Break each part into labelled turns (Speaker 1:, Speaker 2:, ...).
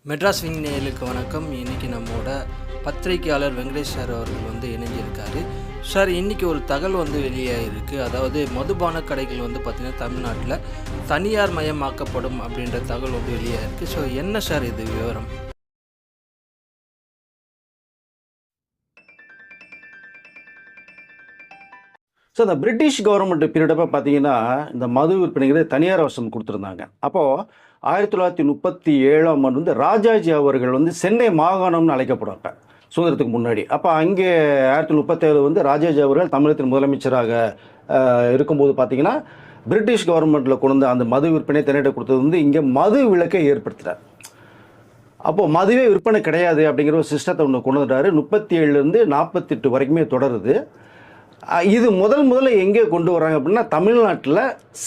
Speaker 1: Madras wing நேயர்களுக்கு வணக்கம். இன்றைக்கி நம்மோட பத்திரிகையாளர் வெங்கடேஷ் சார் அவர்கள் இணைஞ்சிருக்காரு. சார், இன்றைக்கி ஒரு தகவல் வெளியாகிருக்கு. அதாவது மதுபான கடைகள் பார்த்திங்கன்னா தமிழ்நாட்டில் தனியார் மயமாக்கப்படும் அப்படின்ற தகவல் வெளியாகிருக்கு. ஸோ என்ன சார் இது விவரம்?
Speaker 2: ஸோ இந்த பிரிட்டிஷ் கவர்மெண்ட் பீரியடப்போ பார்த்தீங்கன்னா இந்த மது விற்பனைங்கிறது தனியார் வசம் கொடுத்துருந்தாங்க. அப்போது 1937 ராஜாஜி அவர்கள் சென்னை மாகாணம்னு அழைக்கப்படும் சுதந்திரத்துக்கு முன்னாடி. அப்போ அங்கே 1937 ராஜாஜி அவர்கள் தமிழகத்தின் முதலமைச்சராக இருக்கும்போது பார்த்தீங்கன்னா பிரிட்டிஷ் கவர்மெண்ட்டில் கொண்டு அந்த மது விற்பனை தனியிட்ட கொடுத்தது இங்கே மது விலக்கை ஏற்படுத்துகிறார். அப்போது மதுவே விற்பனை கிடையாது அப்படிங்கிற ஒரு சிஸ்டத்தை ஒன்று கொண்டு வந்துட்டாரு. 37 48 வரைக்குமே தொடருது. இது முதல்ல எங்கே கொண்டு வராங்க அப்படின்னா தமிழ்நாட்டில்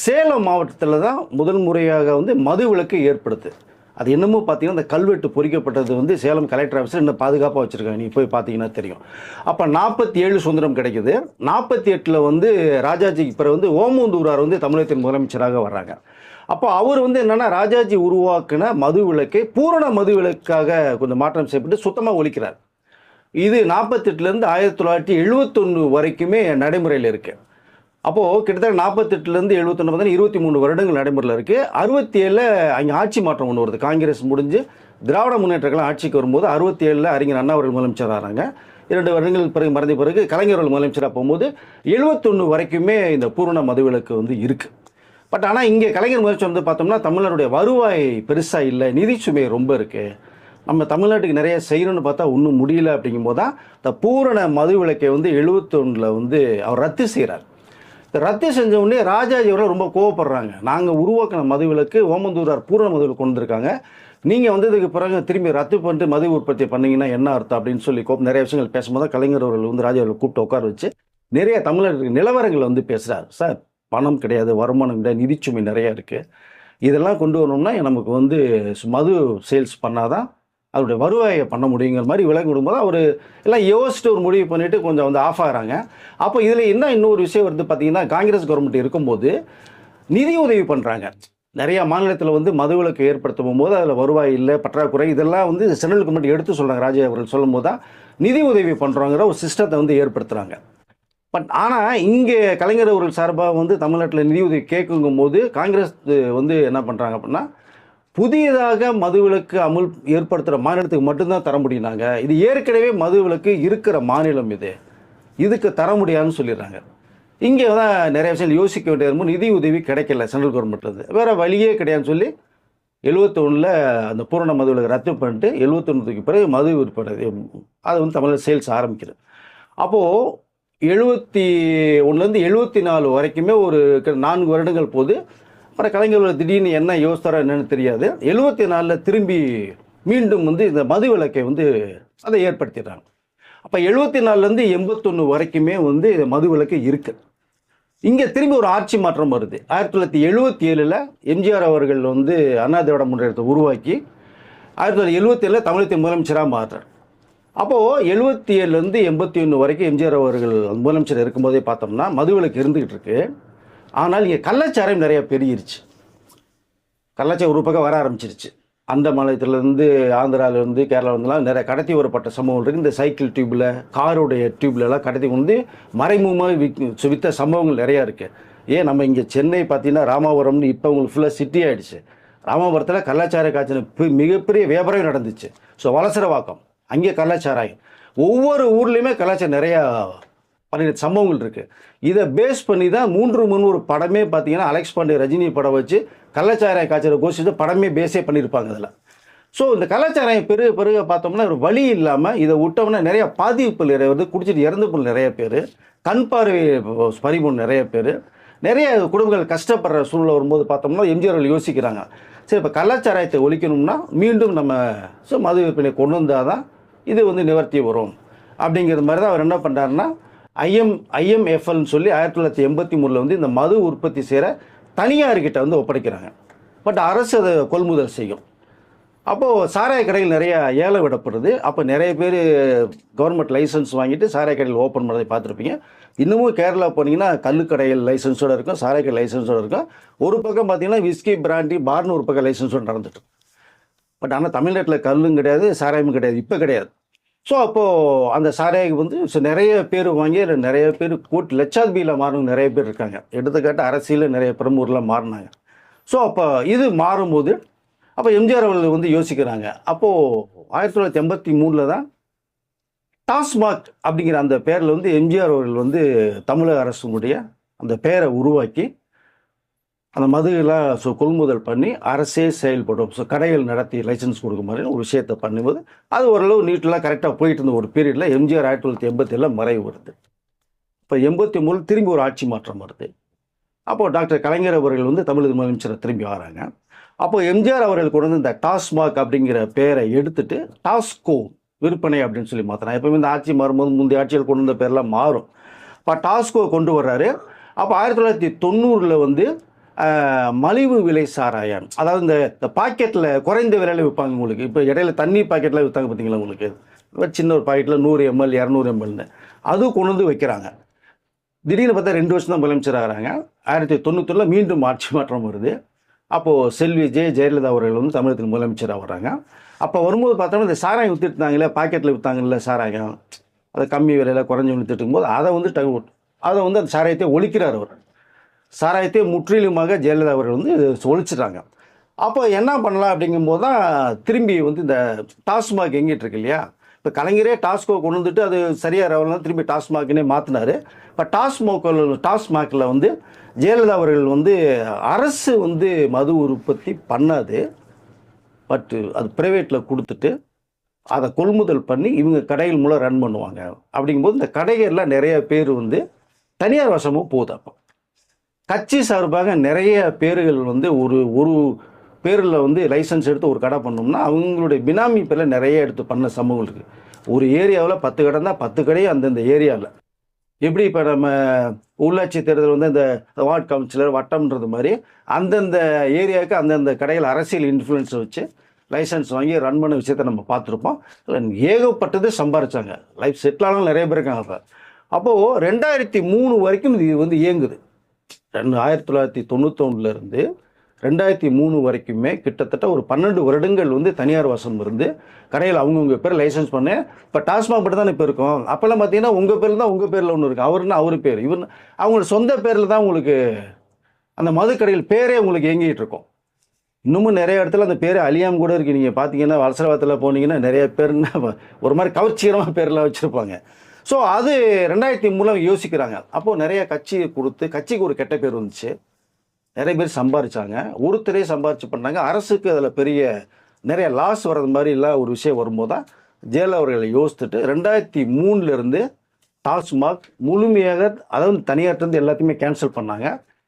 Speaker 2: சேலம் மாவட்டத்தில் தான் முதல் முறையாக மது விலக்கு ஏற்படுது. அது என்னமோ பார்த்தீங்கன்னா இந்த கல்வெட்டு பொறிக்கப்பட்டது சேலம் கலெக்டர் ஆஃபீஸில் இன்னும் பாதுகாப்பாக வச்சுருக்காங்க. நீங்கள் போய் பார்த்தீங்கன்னா தெரியும். அப்போ 47 சுதந்திரம் கிடைக்குது. 48 ராஜாஜிக்கு பிறகு ஓமந்தூரார் தமிழகத்தின் முதலமைச்சராக வர்றாங்க. அப்போ அவர் என்னென்னா ராஜாஜி உருவாக்கின மது விலக்கை பூரண மது விலக்காக கொஞ்சம் மாற்றம் செய்யப்பட்டு சுத்தமாக ஒழிக்கிறார். இது 48 1971 வரைக்குமே நடைமுறையில் இருக்குது. அப்போது கிட்டத்தட்ட 48 71 23 வருடங்கள் நடைமுறையில் இருக்குது. 67 அங்கே ஆட்சி மாற்றம் ஒன்று வருது. காங்கிரஸ் முடிஞ்சு திராவிட முன்னேற்றங்கள் ஆட்சிக்கு வரும்போது 67 அறிஞர் அண்ணா அவர்கள் முதலமைச்சர் ஆகிறாங்க. 2 வருடங்கள் பிறகு மறைந்த பிறகு கலைஞர்கள் முதலமைச்சராக போகும்போது 71 வரைக்குமே இந்த பூரண மதுவிலக்கு இருக்குது. பட் ஆனால் இங்கே கலைஞர் முதலமைச்சர் பார்த்தோம்னா தமிழ்நாடுடைய வருவாய் பெருசாக இல்லை, நிதி சுமை ரொம்ப இருக்குது. நம்ம தமிழ்நாட்டுக்கு நிறைய செய்யணும்னு பார்த்தா ஒன்றும் முடியல. அப்படிங்கும்போது தான் இந்த பூரண மது விலக்கை 71 அவர் ரத்து செய்கிறார். இந்த ரத்து செஞ்ச உடனே ராஜாஜி அவர்கள் ரொம்ப கோவப்படுறாங்க. நாங்கள் உருவாக்கின மது விலக்கு ஓமந்தூரார் பூரண மது விலக்கு கொண்டு வந்திருக்காங்க, நீங்கள் வந்ததுக்கு பிறகு திரும்பி ரத்து பண்ணிட்டு மது உற்பத்தி பண்ணிங்கன்னா என்ன அர்த்தம் அப்படின்னு சொல்லி நிறைய விஷயங்கள் பேசும்போது கலைஞர் அவர்கள் ராஜா அவர்கள் கூப்பிட்டு உட்கார வச்சு நிறைய தமிழர்களுக்கு நிலவரங்களை பேசுகிறார். சார், பணம் கிடையாது, வருமானம் கிடையாது, நிதிச்சுமை நிறையா இருக்குது, இதெல்லாம் கொண்டு வரணும்னா நமக்கு மது சேல்ஸ் பண்ணாதான் அவருடைய வருவாயை பண்ண முடியுங்கிற மாதிரி விளங்கி விடும்போது அவர் எல்லாம் யோசிச்சுட்டு ஒரு முடிவு பண்ணிவிட்டு கொஞ்சம் ஆஃப் ஆகிறாங்க. அப்போ இதில் என்ன இன்னொரு விஷயம் பார்த்தீங்கன்னா காங்கிரஸ் கவர்மெண்ட் இருக்கும்போது நிதி உதவி பண்ணுறாங்க. நிறையா மாநிலத்தில் மதுவிலக்கு ஏற்படுத்தும் போது அதில் வருவாய் இல்லை, பற்றாக்குறை, இதெல்லாம் சென்ட்ரல் கவர்மெண்ட் எடுத்து சொல்கிறாங்க. ராஜா அவர்கள் சொல்லும் போது தான் நிதி உதவி பண்ணுறாங்கிற ஒரு சிஸ்டத்தை ஏற்படுத்துகிறாங்க. பட் ஆனால் இங்கே கலைஞர் அவர்கள் சார்பாக தமிழ்நாட்டில் நிதி உதவி கேட்குங்கும் போது காங்கிரஸ் என்ன பண்ணுறாங்க அப்படின்னா புதியதாக மதுவிலக்கு அமுல் ஏற்படுத்துகிற மாநிலத்துக்கு மட்டும்தான் தர முடியுனாங்க. இது ஏற்கனவே மதுவிலக்கு இருக்கிற மாநிலம், இதுக்கு தர முடியாதுன்னு சொல்லிடுறாங்க. இங்கே தான் நிறைய விஷயம் யோசிக்க வேண்டியது. நிதி உதவி கிடைக்கல சென்ட்ரல் கவர்மெண்ட்லேருந்து, வேறு வழியே கிடையாதுன்னு சொல்லி 71 அந்த பூரண மதுவிலக்கு ரத்து பண்ணிட்டு 71க்கு பிறகு மது விற்பனை அது தமிழில் சேல்ஸ் ஆரம்பிக்கிறது. அப்போது 71 74 வரைக்குமே ஒரு 4 வருடங்கள் போது. அப்புறம் கலைஞர்கள் திடீர்னு என்ன யோசித்தாரோ என்னன்னு தெரியாது, 74 திரும்பி மீண்டும் இந்த மது விலக்கை அதை ஏற்படுத்திடுறாங்க. அப்போ 74 81 வரைக்குமே மது விலக்கு இருக்குது. இங்கே திரும்பி ஒரு ஆட்சி மாற்றம் வருது. 1977 எம்ஜிஆர் அவர்கள் அண்ணா திராவிட முன்னேற்றத்தை உருவாக்கி 1977 தமிழகத்தின் முதலமைச்சராக மாறுறார். அப்போது 77 81 வரைக்கும் எம்ஜிஆர் அவர்கள் முதலமைச்சர் இருக்கும்போதே பார்த்தோம்னா மதுவிலக்கு இருந்துக்கிட்டு இருக்கு. ஆனால் இங்கே கள்ளச்சாரம் நிறையா பெருகிருச்சு. கள்ளச்சாரம் ஒரு பக்கம் வர ஆரம்பிச்சிருச்சு. அந்த மாநிலத்திலேருந்து ஆந்திராவிலேருந்து கேரளாவிலேருந்துலாம் நிறைய கடத்தி வரப்பட்ட சம்பவங்கள் இருக்குது. இந்த சைக்கிள் டியூப்பில், காருடைய டியூப்லலாம் கடத்தி மறைமுகமாக விற்ற சம்பவங்கள் நிறையா இருக்குது. ஏன் நம்ம இங்கே சென்னை பார்த்தீங்கன்னா ராமாபுரம்னு இப்போ உங்களுக்கு ஃபுல்லாக சிட்டி ஆகிடுச்சு. ராமாபுரத்தில் கள்ளச்சார காய்ச்சல் மிகப்பெரிய வியாபாரம் நடந்துச்சு. ஸோ வலசரவாக்கம் அங்கே கள்ளச்சாராயம், ஒவ்வொரு ஊர்லேயுமே கலாச்சாரம் நிறையா பண்ணின சம்பவங்கள் இருக்குது. இதை பேஸ் பண்ணி தான் 3 ஒரு படமே பார்த்தீங்கன்னா அலெக்ஸ் பாண்டே ரஜினி படம் வச்சு கள்ளச்சாராய காய்ச்சலை கோஷித்து படமே பேஸே பண்ணியிருப்பாங்க அதில். ஸோ இந்த கள்ளச்சாராயம் பெருக பார்த்தோம்னா ஒரு வழி இல்லாமல் இதை விட்டோம்னா நிறைய பாதிப்புகள் நிறைய வருது. குடிச்சிட்டு இறந்து போன நிறைய பேர், கண் பார்வை பறிபோன நிறைய பேர், நிறைய குடும்பங்கள் கஷ்டப்படுற சூழ்நிலை வரும்போது பார்த்தோம்னா எம்ஜிஆர் யோசிக்கிறாங்க, சரி இப்போ கள்ளச்சாராயத்தை ஒழிக்கணும்னா மீண்டும் நம்ம மது விற்பனை கொண்டு வந்தால் தான் இது நிவர்த்தி வரும். அப்படிங்கிற மாதிரி தான் அவர் என்ன பண்ணுறாருன்னா IMFLன்னு சொல்லி 1983 இந்த மது உற்பத்தி செய்கிற தனியார்கிட்ட ஒப்படைக்கிறாங்க. பட் அரசு அதை கொள்முதல் செய்யும். அப்போது சாராய கடைகள் நிறையா ஏலம் விடப்படுது. அப்போ நிறைய பேர் கவர்மெண்ட் லைசன்ஸ் வாங்கிட்டு சாராய கடைகள் ஓப்பன் பண்ணதை பார்த்துருப்பீங்க. இன்னமும் கேரளா போனீங்கன்னா கல்லுக்கடைகள் லைசன்ஸோடு இருக்கும், சாராய கடை லைசன்ஸோடு இருக்கும். ஒரு பக்கம் பார்த்தீங்கன்னா விஸ்கி பிராண்டி பார்னு ஒரு பக்கம் லைசன்ஸோடு நடந்துட்டு. பட் ஆனால் தமிழ்நாட்டில் கல்லும் கிடையாது, சாராயமும் கிடையாது, இப்போ கிடையாது. ஸோ அப்போது அந்த சாராயம் வந்து நிறைய பேர் வாங்கி நிறைய பேர் கோட்டி லட்சாதிபதியில் மாறினவங்க நிறைய பேர் இருக்காங்க. எடுத்துக்காட்டு அரசியலில் நிறைய பிரமுகர்லாம் மாறினாங்க. ஸோ அப்போ இது மாறும்போது அப்போ எம்ஜிஆர் அவர்கள் வந்து யோசிக்கிறாங்க. அப்போது 1983 தான் டாஸ்மாக் அப்படிங்கிற அந்த பேரில் வந்து எம்ஜிஆர் அவர்கள் வந்து தமிழக அரசுடைய அந்த பெயரை உருவாக்கி அந்த மதுலாம் கொள்முதல் பண்ணி அரசே செயல்படும், ஸோ கடைகள் நடத்தி லைசன்ஸ் கொடுக்க மாதிரி ஒரு விஷயத்தை பண்ணும்போது அது ஓரளவு நீட்டெலாம் கரெக்டாக போயிட்டு இருந்த ஒரு பீரியடில் எம்ஜிஆர் 1987 மறைவு வருது. இப்போ 83 திரும்பி ஒரு ஆட்சி மாற்றம் வருது. அப்போது டாக்டர் கலைஞர் அவர்கள் வந்து தமிழக முதலமைச்சரை திரும்பி வராங்க. அப்போ எம்ஜிஆர் அவர்கள் கொண்டு வந்து இந்த டாஸ்மாக் அப்படிங்கிற பேரை எடுத்துட்டு டாஸ்கோ விற்பனை அப்படின்னு சொல்லி மாற்றினாங்க. எப்பவுமே இந்த ஆட்சி மாறும்போது முந்தைய ஆட்சிகள் கொண்டு வந்த பேர்லாம் மாறும். இப்போ டாஸ்கோ கொண்டு வர்றாரு. அப்போ 1990 வந்து மலிவு விலை சாராயம், அதாவது இந்த பாக்கெட்டில் குறைந்த விலையில் விற்பாங்க. உங்களுக்கு இப்போ இடையில தண்ணி பாக்கெட்டில் விற்றாங்க பார்த்தீங்களா, உங்களுக்கு சின்ன ஒரு பாக்கெட்டில் 100 ml 200 mlன்னு அது கொண்டு வந்து வைக்கிறாங்க. திடீர்னு பார்த்தா 2 வருஷம் தான் முதலமைச்சர் ஆகிறாங்க. 1990 மீண்டும் ஆட்சி மாற்றம் வருது. அப்போது செல்வி ஜெயலலிதா அவர்கள் வந்து தமிழகத்தில் முதலமைச்சராக வர்றாங்க. அப்போ வரும்போது பார்த்தோம்னா இந்த சாராயம் விற்றுட்டு இருந்தாங்களே, பாக்கெட்டில் விற்றாங்கல்ல சாராயம், அதை கம்மி விலையில் குறைஞ்சி விற்றுட்டு இருக்கும்போது அதை வந்து அந்த சாராயத்தை ஒழிக்கிறார். அவர் சாராயத்தை முற்றிலுமாக ஜெயலலிதா அவர்கள் வந்து ஒழிச்சிட்டாங்க. அப்போ என்ன பண்ணலாம் அப்படிங்கும்போது தான் திரும்பி வந்து இந்த டாஸ்மாக் எங்கிட்டு இருக்கு இல்லையா, இப்போ கலைஞரே டாஸ்கோ கொண்டு வந்துட்டு அது சரியாக ரவலாம் திரும்பி டாஸ்மாக்னே மாற்றினார். இப்போ டாஸ்மாகில் வந்து ஜெயலலிதா அவர்கள் வந்து அரசு வந்து மது உற்பத்தி பண்ணாது, பட் அது ப்ரைவேட்டில் கொடுத்துட்டு அதை கொள்முதல் பண்ணி இவங்க கடைகள் மூலம் ரன் பண்ணுவாங்க. அப்படிங்கும்போது இந்த கடைகளில் நிறைய பேர் வந்து தனியார் வசமும் போகுது. அப்போ கட்சி சார்பாக நிறைய பேர்கள் வந்து ஒரு பேரில் வந்து லைசன்ஸ் எடுத்து ஒரு கடை பண்ணோம்னா அவங்களுடைய பினாமி பேரில் நிறைய எடுத்து பண்ண சமூகம் இருக்குது. ஒரு ஏரியாவில் 10 கடை தான், 10 கடையும் அந்தந்த ஏரியாவில். எப்படி இப்போ நம்ம உள்ளாட்சி தேர்தல் வந்து இந்த வார்டு கவுன்சிலர் வட்டம்ன்றது மாதிரி அந்தந்த ஏரியாவுக்கு அந்தந்த கடையில் அரசியல் இன்ஃப்ளூயன்ஸை வச்சு லைசன்ஸ் வாங்கி ரன் பண்ண விஷயத்த நம்ம பார்த்துருப்போம். ஏகப்பட்டது சம்பாரிச்சாங்க, லைஃப் செட்டிலானாலும் நிறைய பேர் இருக்காங்க. அப்போது 2003 வரைக்கும் இது வந்து இயங்குது. 1991 2003 வரைக்குமே கிட்டத்தட்ட ஒரு 12 வருடங்கள் வந்து தனியார் வசம் இருந்து கடையில் அவங்கவுங்க பேர் லைசன்ஸ் பண்ண. இப்போ டாஸ்மாக் மட்டும் தான் இப்போ இருக்கும். அப்போல்லாம் பார்த்தீங்கன்னா உங்கள் பேரில் தான் உங்கள் பேரில் ஒன்று இருக்குது, அவருன்னா அவர் பேர், இவர் அவங்களோட சொந்த பேரில் தான் உங்களுக்கு அந்த மதுக்கடையில் பேரே உங்களுக்கு இயங்கிட்டு இருக்கும். இன்னமும் நிறைய இடத்துல அந்த பேர் அழியாமல் கூட இருக்குது. நீங்கள் பார்த்தீங்கன்னா வலசரவாத்தில் போனீங்கன்னா நிறைய பேர்னா ஒரு மாதிரி கவர்ச்சிகரமாக பேர்லாம் வச்சுருப்பாங்க. ஸோ அது 2003 யோசிக்கிறாங்க. அப்போது நிறைய கட்சியை கொடுத்து கட்சிக்கு ஒரு கெட்ட பேர் வந்துச்சு, நிறைய பேர் சம்பாரிச்சாங்க, ஒருத்தரே சம்பாரிச்சு பண்ணாங்க. அரசுக்கு அதில் பெரிய நிறைய லாஸ் வர்றது மாதிரிலாம் ஒரு விஷயம் வரும்போது தான் ஜெயலலிதா அவர்களை யோசித்துட்டு 2003 டாஸ்மாக் முழுமையாக, அதாவது தனியார்ட்டு எல்லாத்தையுமே கேன்சல்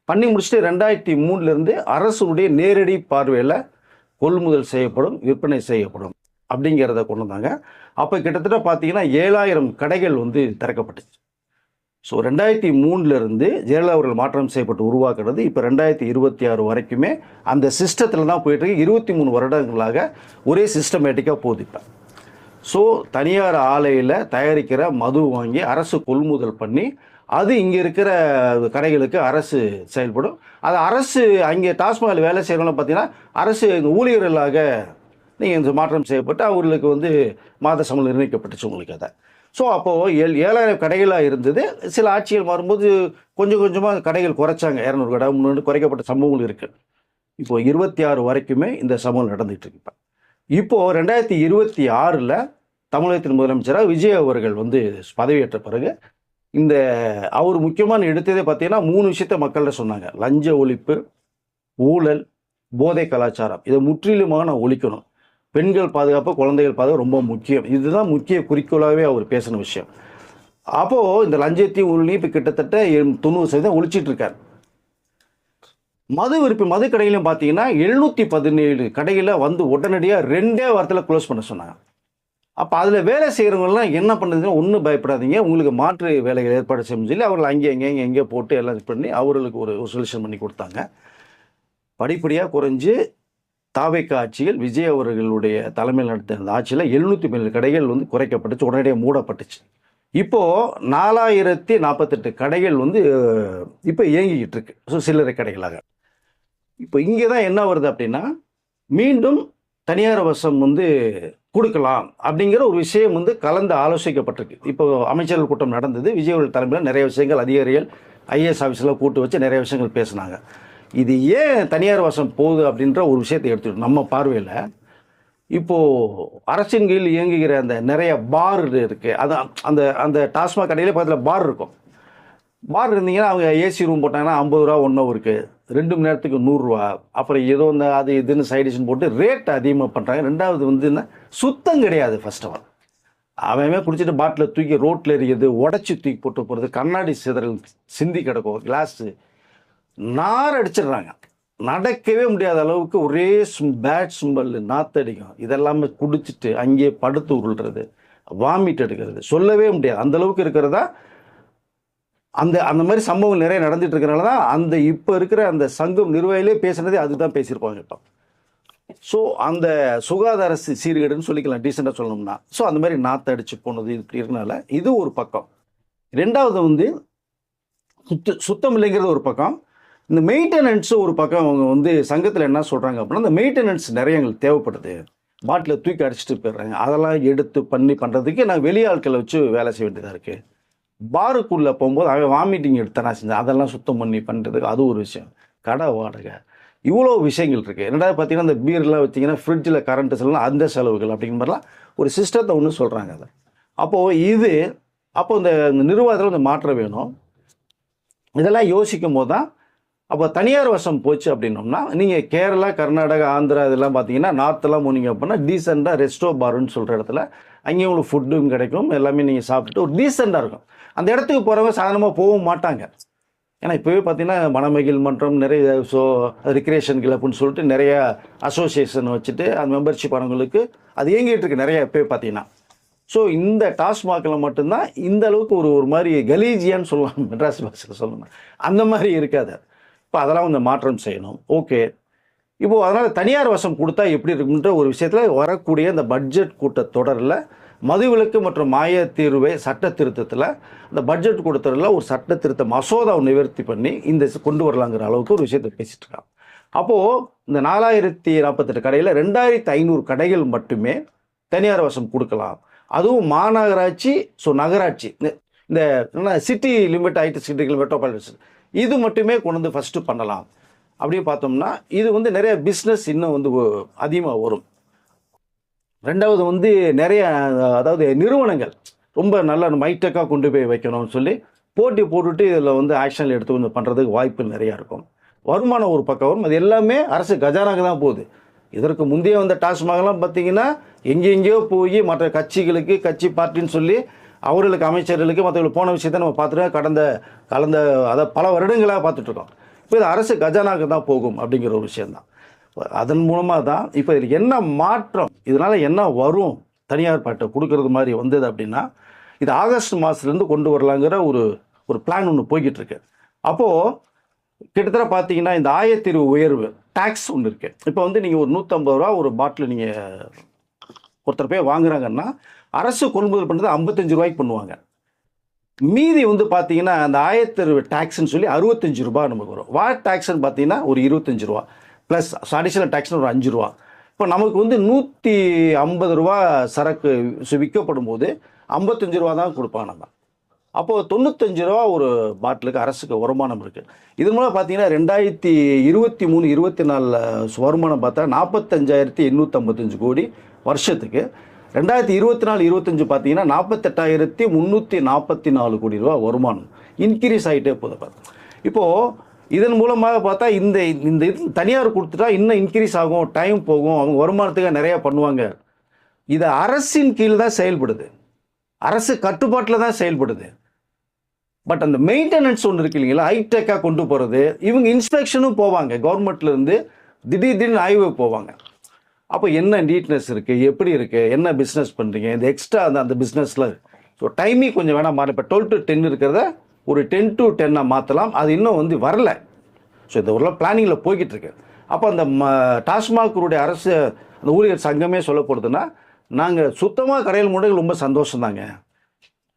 Speaker 2: பண்ணி முடிச்சுட்டு 2003 அரசுடைய நேரடி பார்வையில் கொள்முதல் செய்யப்படும், விற்பனை செய்யப்படும் அப்படிங்கிறத கொண்டு வந்தாங்க. அப்போ கிட்டத்தட்ட பார்த்தீங்கன்னா 7000 கடைகள் வந்து திறக்கப்பட்டுச்சு. ஸோ 2003 ஜெயலலிதா அவர்கள் மாற்றம் செய்யப்பட்டு உருவாக்குறது இப்போ 2026 வரைக்குமே அந்த சிஸ்டத்தில் தான் போயிட்டுருக்கு. 23 வருடங்களாக ஒரே சிஸ்டமேட்டிக்காக போகுது. இப்போ ஸோ தனியார் ஆலையில் தயாரிக்கிற மது வாங்கி அரசு கொள்முதல் பண்ணி அது இங்கே இருக்கிற கடைகளுக்கு அரசு செயல்படும். அது அரசு அங்கே டாஸ்மாகில் வேலை செய்கிறவங்க பார்த்தீங்கன்னா அரசு ஊழியர்களாக நீங்கள் இந்த மாற்றம் செய்யப்பட்டு அவர்களுக்கு வந்து மாத சம்பளம் நிர்ணயிக்கப்பட்டுச்சு உங்களுக்கு அதை. ஸோ அப்போது 7000 கடைகளாக இருந்தது. சில ஆட்சிகள் மாறும்போது கொஞ்சம் கொஞ்சமாக கடைகள் குறைச்சாங்க, 200 கடை 300 குறைக்கப்பட்ட சம்பவங்கள் இருக்குது. இப்போது 26 வரைக்குமே இந்த சம்பவம் நடந்துகிட்டு இருக்கு. இப்போது 2026 தமிழகத்தின் முதலமைச்சராக விஜய் அவர்கள் வந்து பதவியேற்ற பிறகு இந்த அவர் முக்கியமான எடுத்ததே பார்த்தீங்கன்னா 3 விஷயத்த மக்கள்கிட்ட சொன்னாங்க. லஞ்ச ஒழிப்பு, ஊழல், போதை கலாச்சாரம், இதை முற்றிலுமாக நான் ஒழிக்கணும், பெண்கள் பாதுகாப்பு, குழந்தைகள் பாதுகாப்பு ரொம்ப முக்கியம், இதுதான் முக்கிய குறிக்கோளாகவே அவர் பேசின விஷயம். அப்போது இந்த லஞ்சத்தையும் ஊழலையும் இப்போ கிட்டத்தட்ட 90% ஒழிச்சிட்டு இருக்கார். மது கடையிலையும் பார்த்தீங்கன்னா 717 கடையில் வந்து உடனடியாக 2 வாரத்தில் க்ளோஸ் பண்ண சொன்னாங்க. அப்போ அதில் வேலை செய்கிறவங்கலாம் என்ன பண்ணுறதுன்னா, ஒன்றும் பயப்படாதீங்க, உங்களுக்கு மாற்று வேலைகள் ஏற்பாடு செய்யணும்னு சொல்லி அவர்கள் அங்கேயே போட்டு எல்லாம் இது பண்ணி அவர்களுக்கு ஒரு சொல்யூஷன் பண்ணி கொடுத்தாங்க. படிப்படியாக குறைஞ்சு தாவேக்கா ஆட்சியில் விஜய் அவர்களுடைய தலைமையில் நடத்த அந்த ஆட்சியில் 717 கடைகள் வந்து குறைக்கப்பட்டுச்சு, உடனடியாக மூடப்பட்டுச்சு. இப்போது 4048 கடைகள் வந்து இப்போ இயங்கிக்கிட்டு இருக்கு, ஸோ சில்லறை கடைகளாக. இப்போ இங்கே தான் என்ன வருது அப்படின்னா, மீண்டும் தனியார் வசம் வந்து கொடுக்கலாம் அப்படிங்கிற ஒரு விஷயம் வந்து கலந்து ஆலோசிக்கப்பட்டிருக்கு. இப்போ அமைச்சர்கள் கூட்டம் நடந்தது. விஜய் அவர்கள் தலைமையில் நிறைய விஷயங்கள் அதிகாரிகள் ஐஏஎஸ் ஆஃபீஸில் கூட்டு வச்சு நிறைய விஷயங்கள் பேசினாங்க. இது ஏன் தனியார் வசம் போகுது அப்படின்ற ஒரு விஷயத்தை எடுத்துக்கிட்டு நம்ம பார்வையில் இப்போது அரசின் கீழ் இயங்குகிற அந்த நிறைய பார் இருக்குது. அது அந்த அந்த டாஸ்மாக் கடையிலே பக்கத்தில் பார் இருக்கும். பார் இருந்தீங்கன்னா அவங்க ஏசி ரூம் போட்டாங்கன்னா 50 ரூபா 1 ஹவருக்கு, 2 மணி நேரத்துக்கு 100 ரூபா. அப்புறம் ஏதோ இந்த அது இதுன்னு சைடிஷ்னு போட்டு ரேட் அதிகமாக பண்ணுறாங்க. ரெண்டாவது வந்து என்ன, சுத்தம் கிடையாது. ஃபர்ஸ்ட் ஆஃப் ஆல் அவன் குடிச்சிட்டு பாட்டில் தூக்கி ரோட்டில் எறியது, உடச்சி தூக்கி போட்டு போகிறது, கண்ணாடி சிதறல் சிந்தி கிடக்கும், கிளாஸு நார் அடிச்சிடுறாங்க. நடக்கவே முடியாத அளவுக்கு ஒரே பேட் ஸ்மெல், நாத்தடிக்கும். இதெல்லாமே குடிச்சிட்டு அங்கேயே படுத்து உருள்றது, வாமிட் எடுக்கிறது, சொல்லவே முடியாது அந்த அளவுக்கு இருக்கிறதா. அந்த அந்த மாதிரி சம்பவங்கள் நிறைய நடந்துட்டு இருக்கிறனால தான் அந்த இப்போ இருக்கிற அந்த சங்கம் நிர்வாகிகளே பேசுனதே அதுதான் பேசியிருப்பாங்க இப்போ. ஸோ அந்த சுகாதார சீர்கேடுன்னு சொல்லிக்கலாம் டீசெண்டாக சொல்லணும்னா. ஸோ அந்த மாதிரி நாற்று அடிச்சு போனது இப்படி இருக்கனால இது ஒரு பக்கம். ரெண்டாவது வந்து சுத்தம் இல்லைங்கிறது ஒரு பக்கம். இந்த மெயின்டெனன்ஸு ஒரு பக்கம். அவங்க வந்து சங்கத்தில் என்ன சொல்கிறாங்க அப்படின்னா, இந்த மெயின்டெனன்ஸ் நிறைய எங்களுக்கு தேவைப்படுது. பாட்டில் தூக்கி அடிச்சுட்டு போயிடுறாங்க. அதெல்லாம் எடுத்து பண்ணுறதுக்கு நான் வெளியாட்களை வச்சு வேலை செய்ய வேண்டியதாக இருக்குது. பாருக்குள்ளே போகும்போது அவன் வாமிட்டிங் எடுத்து நான் செஞ்சேன். அதெல்லாம் சுத்தம் பண்ணி பண்ணுறதுக்கு அது ஒரு விஷயம். கடை வாடகை, இவ்வளோ விஷயங்கள் இருக்குது. ரெண்டாவது பார்த்தீங்கன்னா இந்த பீர்லாம் வச்சிங்கன்னா ஃப்ரிட்ஜில் கரண்ட்டு செலவு, அந்த செலவுகள் அப்படிங்கிற மாதிரிலாம் ஒரு சிஸ்டத்தை ஒன்று சொல்கிறாங்க. அதை அப்போது இந்த நிர்வாகத்தில் வந்து மாற்றம் வேணும். இதெல்லாம் யோசிக்கும் போது தான் அப்போ தனியார் வசம் போச்சு அப்படின்னோம்னா, நீங்கள் கேரளா, கர்நாடகா, ஆந்திரா இதெல்லாம் பார்த்தீங்கன்னா நார்த்தெல்லாம் போனீங்க அப்படின்னா டீசெண்டாக ரெஸ்டோ பாருன்னு சொல்கிற இடத்துல அங்கேயும் உங்களுக்கு ஃபுட்டும் கிடைக்கும். எல்லாமே நீங்கள் சாப்பிட்டுட்டு ஒரு டீசெண்டாக இருக்கும். அந்த இடத்துக்கு போகிறவங்க சாதாரணமாக போகவும் மாட்டாங்க. ஏன்னா இப்போவே பார்த்தீங்கன்னா மணமகிழ் மன்றம், நிறைய ரிக்ரியேஷன் கிளப்புன்னு சொல்லிட்டு நிறைய அசோசியேஷன் வச்சுட்டு அந்த மெம்பர்ஷிப் ஆனவங்களுக்கு அது இயங்கிட்டு இருக்கு நிறைய இப்போ பார்த்தீங்கன்னா. ஸோ இந்த டாஸ்மாகில் மட்டும்தான் இந்த அளவுக்கு ஒரு மாதிரி கலீஜியான்னு சொல்லலாம், மெட்ராஸ் பாஷையில் சொல்லணும், அந்த மாதிரி இருக்காது. இப்போ அதெல்லாம் வந்து மாற்றம் செய்யணும். ஓகே, இப்போது அதனால் தனியார் வசம் கொடுத்தா எப்படி இருக்குன்ற ஒரு விஷயத்தில் வரக்கூடிய இந்த பட்ஜெட் கூட்டத்தொடரில் மதுவிலக்கு மற்றும் மாய தீர்வை சட்ட திருத்தத்தில் இந்த பட்ஜெட் கூட்டத்தொடரில் ஒரு சட்ட திருத்த மசோதாவை நிவர்த்தி பண்ணி இந்த கொண்டு வரலாங்கிற அளவுக்கு ஒரு விஷயத்தை பேசிட்டு இருக்காங்க. அப்போது இந்த 4048 கடையில் 2500 கடைகள் மட்டுமே தனியார் வசம் கொடுக்கலாம். அதுவும் மாநகராட்சி, ஸோ நகராட்சி, இந்த சிட்டி லிமிட் ஆகிட்டு சிட்டிகள் மெட்ரோபாலிட்டன் இது மட்டுமே கொண்டு வந்து ஃபஸ்ட்டு பண்ணலாம். அப்படின்னு பார்த்தோம்னா இது வந்து நிறைய பிஸ்னஸ் இன்னும் வந்து அதிகமாக வரும். ரெண்டாவது வந்து நிறைய அதாவது நிறுவனங்கள் ரொம்ப நல்ல மைட்டக்காக கொண்டு போய் வைக்கணும்னு சொல்லி போட்டி போட்டுட்டு இதில் வந்து ஆக்ஷனில் எடுத்து கொஞ்சம் பண்ணுறதுக்கு வாய்ப்பு நிறையா இருக்கும். வருமானம் ஒரு பக்கம் வரும். அது எல்லாமே அரசு கஜானாக்கு தான் போகுது. இதற்கு முந்தைய வந்த டாஸ்மாகலாம் பார்த்தீங்கன்னா எங்கெங்கேயோ போய் மற்ற கட்சிகளுக்கு, கட்சி பார்ட்டின்னு சொல்லி அவர்களுக்கு, அமைச்சர்களுக்கு, மற்றவர்களுக்கு போன விஷயத்தை நம்ம பார்த்துட்டு கலந்த அதை பல வருடங்களாக பார்த்துட்ருக்கோம். இப்போ இது அரசு கஜானாக்கு தான் போகும் அப்படிங்கிற ஒரு விஷயந்தான். அதன் மூலமாக தான் இப்போ இதில் என்ன மாற்றம், இதனால் என்ன வரும், தனியார் பாட்டை கொடுக்கறது மாதிரி வந்தது அப்படின்னா இது ஆகஸ்ட் மாதத்துலேருந்து கொண்டு வரலாங்கிற ஒரு பிளான் ஒன்று போய்கிட்டு இருக்கு. அப்போது கிட்டத்தட்ட பார்த்தீங்கன்னா இந்த ஆயத்தீர்வு உயர்வு டேக்ஸ் ஒன்று இருக்குது. இப்போ வந்து நீங்கள் ஒரு 150 ரூபா ஒரு பாட்டில் நீங்கள் ஒருத்தர் போய் வாங்குறாங்கன்னா அரசு கொள்முதல் பண்ணுறது 55 ரூபாய்க்கு பண்ணுவாங்க. மீதி வந்து பார்த்தீங்கன்னா அந்த ஆயத்தீர்வு டேக்ஸ்ன்னு சொல்லி 65 ரூபா நமக்கு வரும். வாட் டேக்ஸ்ன்னு பார்த்தீங்கன்னா ஒரு 25 ரூபா ப்ளஸ் அடிஷனல் டேக்ஸ்னு ஒரு 5 ரூபா. இப்போ நமக்கு வந்து 150 ரூபா சரக்கு விற்கப்படும் போது 55 ரூபா தான் கொடுப்பாங்க நம்ம. அப்போது 95 ரூபா ஒரு பாட்டிலுக்கு அரசுக்கு வருமானம் இருக்குது. இது மூலம் பார்த்தீங்கன்னா 2023-24 வருமானம் பார்த்தா 45,855 கோடி வருஷத்துக்கு. 2024-25 பார்த்தீங்கன்னா 48,344 கோடி ரூபா வருமானம் இன்க்ரீஸ் ஆகிட்டே போகுது. இப்போது இதன் மூலமாக பார்த்தா இந்த இந்த இது தனியார் கொடுத்துட்டா இன்னும் இன்க்ரீஸ் ஆகும், டைம் போகும், அவங்க வருமானத்துக்கு நிறையா பண்ணுவாங்க. இது அரசின் கீழ் தான் செயல்படுது, அரசு கட்டுப்பாட்டில் தான் செயல்படுது. பட் அந்த மெயின்டெனன்ஸ் ஒன்று இருக்கு இல்லைங்களா, ஹைடெக்காக கொண்டு போகிறது. இவங்க இன்ஸ்பெக்ஷனும் போவாங்க, கவர்மெண்ட்லேருந்து திடீர்னு ஆய்வு போவாங்க. அப்போ என்ன நீட்னஸ் இருக்குது, எப்படி இருக்குது, என்ன பிஸ்னஸ் பண்ணுறீங்க, இந்த எக்ஸ்ட்ரா அந்த பிஸ்னஸில் ஸோ டைமிங் கொஞ்சம் வேணால் மாற. இப்போ 12 to 10 இருக்கிறத ஒரு 10 to 10 மாற்றலாம். அது இன்னும் வந்து வரல. ஸோ இந்த ஒரு பிளானிங்கில் போய்கிட்டு இருக்கு. அப்போ அந்த டாஸ்மாகருடைய அரசு அந்த ஊழியர் சங்கமே சொல்ல போகிறதுனா, நாங்கள் சுத்தமாக கடையில் முறைகள் ரொம்ப சந்தோஷம்தாங்க.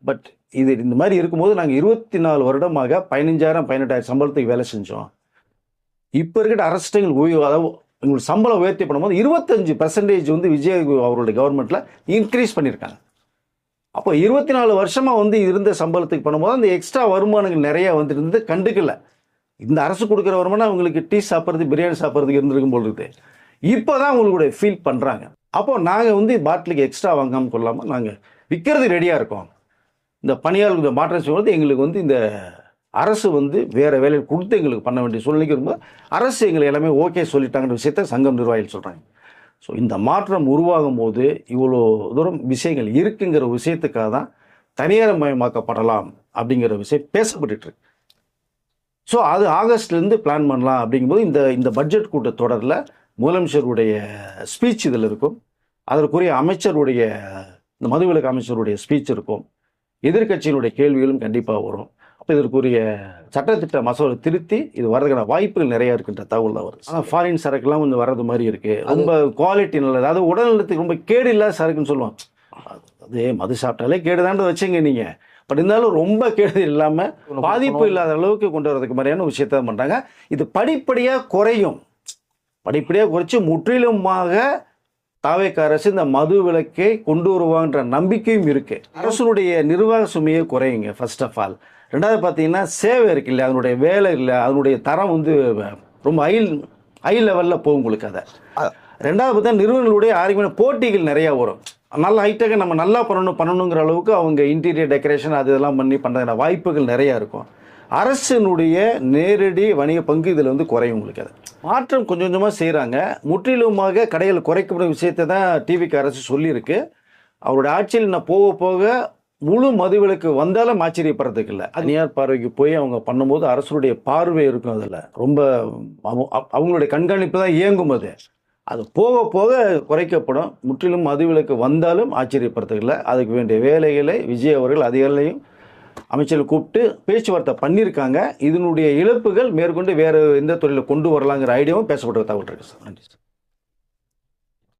Speaker 2: பட் இது இந்த மாதிரி இருக்கும்போது நாங்கள் 24 வருடமாக 15,000 18,000 சம்பளத்துக்கு வேலை செஞ்சோம். இப்போ இருக்கிற அரசுகள் அதாவது எங்களுக்கு சம்பளம் உயர்த்தி பண்ணும்போது 25% வந்து விஜய் அவருடைய கவர்மெண்ட்டில் இன்க்ரீஸ் பண்ணியிருக்காங்க. அப்போ 24 வருஷமாக வந்து இருந்த சம்பளத்துக்கு பண்ணும்போது அந்த எக்ஸ்ட்ரா வருமானங்கள் நிறைய வந்துருந்து கண்டுக்கல. இந்த அரசு கொடுக்குற வருமானம் அவங்களுக்கு டீ சாப்பிட்றது பிரியாணி சாப்பிட்றதுக்கு இருந்திருக்கும் போல் இருக்குது. இப்போ தான் அவங்களுடைய ஃபீல் பண்ணுறாங்க. அப்போ நாங்கள் வந்து பாட்டிலுக்கு எக்ஸ்ட்ரா வாங்காமல் கொள்ளாமல் நாங்கள் விற்கிறது ரெடியாக இருக்கோம். இந்த பணியாளர்களுக்கு மாற்றம் செய்வது எங்களுக்கு வந்து இந்த அரசு வந்து வேறு வேலையை கொடுத்து எங்களுக்கு பண்ண வேண்டிய சூழ்நிலைக்கு வரும்போது அரசு எங்களை எல்லாமே ஓகே சொல்லிட்டாங்கிற விஷயத்த சங்கம் நிர்வாகிகள் சொல்கிறாங்க. ஸோ இந்த மாற்றம் உருவாகும் போது இவ்வளோ தூரம் விஷயங்கள் இருக்குங்கிற விஷயத்துக்காக தான் தனியார் மயமாக்கப்படலாம் அப்படிங்கிற விஷயம் பேசப்பட்டுருக்கு. ஸோ அது ஆகஸ்ட்லேருந்து பிளான் பண்ணலாம் அப்படிங்கும்போது இந்த பட்ஜெட் கூட்டத்தொடரில் முதலமைச்சருடைய ஸ்பீச் இதில் இருக்கும், அதற்குரிய அமைச்சருடைய இந்த மதுவிலக்கு அமைச்சருடைய ஸ்பீச் இருக்கும், எதிர்க்கட்சியினுடைய கேள்விகளும் கண்டிப்பாக வரும். அப்போ இதற்குரிய சட்டத்திட்ட மசோதா திருத்தி இது வர்றதுக்கான வாய்ப்புகள் நிறையா இருக்குன்ற தகவல் தான் வருது. ஆனால் ஃபாரின் சரக்குலாம் கொஞ்சம் வர்றது மாதிரி இருக்குது. ரொம்ப குவாலிட்டி நல்லது, அதாவது உடல்நலத்துக்கு ரொம்ப கேடு இல்லாத சரக்குன்னு சொல்லுவோம். அது மது சாப்பிட்டாலே கேடுதான்னு வச்சுங்க நீங்கள். பட் இருந்தாலும் ரொம்ப கேடு இல்லாமல் பாதிப்பு இல்லாத அளவுக்கு கொண்டு வரதுக்கு மாதிரியான விஷயத்த தான் பண்ணுறாங்க. இது படிப்படியாக குறையும், படிப்படியாக குறைச்சி முற்றிலுமாக தாவேக அரசு இந்த மது விலக்கை கொண்டு வருவாங்கன்ற நம்பிக்கையும் இருக்குது. அரசுடைய நிர்வாக சுமையை குறையுங்க ஃபர்ஸ்ட் ஆஃப் ஆல். ரெண்டாவது பார்த்தீங்கன்னா சேவை இருக்கு இல்லை, அதனுடைய வேலை இல்லை, அதனுடைய தரம் வந்து ரொம்ப ஹை லெவலில் போகும் உங்களுக்கு. அதை ரெண்டாவது பார்த்தா நிறுவனங்களுடைய ஆரோக்கியமான போட்டிகள் நிறையா வரும். நல்ல ஹைட்டெக்காக நம்ம நல்லா பண்ணணுங்கிற அளவுக்கு அவங்க இன்டீரியர் டெக்கரேஷன் அது இதெல்லாம் பண்ணி பண்ணுற வாய்ப்புகள் நிறையா இருக்கும். அரசினுடைய நேரடி வணிக பங்கு இதில் வந்து குறையும் உங்களுக்கு. அது மாற்றம் கொஞ்சம் கொஞ்சமாக செய்கிறாங்க. முற்றிலுமாக கடைகள் குறைக்கப்படும் விஷயத்தை தான் டிவிக்கு அரசு சொல்லியிருக்கு. அவருடைய ஆட்சியில் நான் போக போக முழு மதுவிலக்கு வந்தாலும் ஆச்சரியப்படுறதுக்கு இல்லை. தனியார் பார்வைக்கு போய் அவங்க பண்ணும்போது அரசுடைய பார்வை இருக்கும். அதில் ரொம்ப அவங்களுடைய கண்காணிப்பு தான் இயங்கும். அது போக போக குறைக்கப்படும். முற்றிலும் மதுவிலக்கு வந்தாலும் ஆச்சரியப்படுறதுக்கு இல்லை. அதுக்கு வேண்டிய வேலைகளை விஜய் அவர்கள் அதிகாரிகளையும் அமைச்சர்கள் கூப்பிட்டு பேச்சுவார்த்தை பண்ணியிருக்காங்க. இதனுடைய இழப்புகள் மேற்கொண்டு வேறு எந்த தொழிலை கொண்டு வரலாங்கிற ஐடியாவும் பேசப்பட்ட தகவல் இருக்குது சார். நன்றி சார்.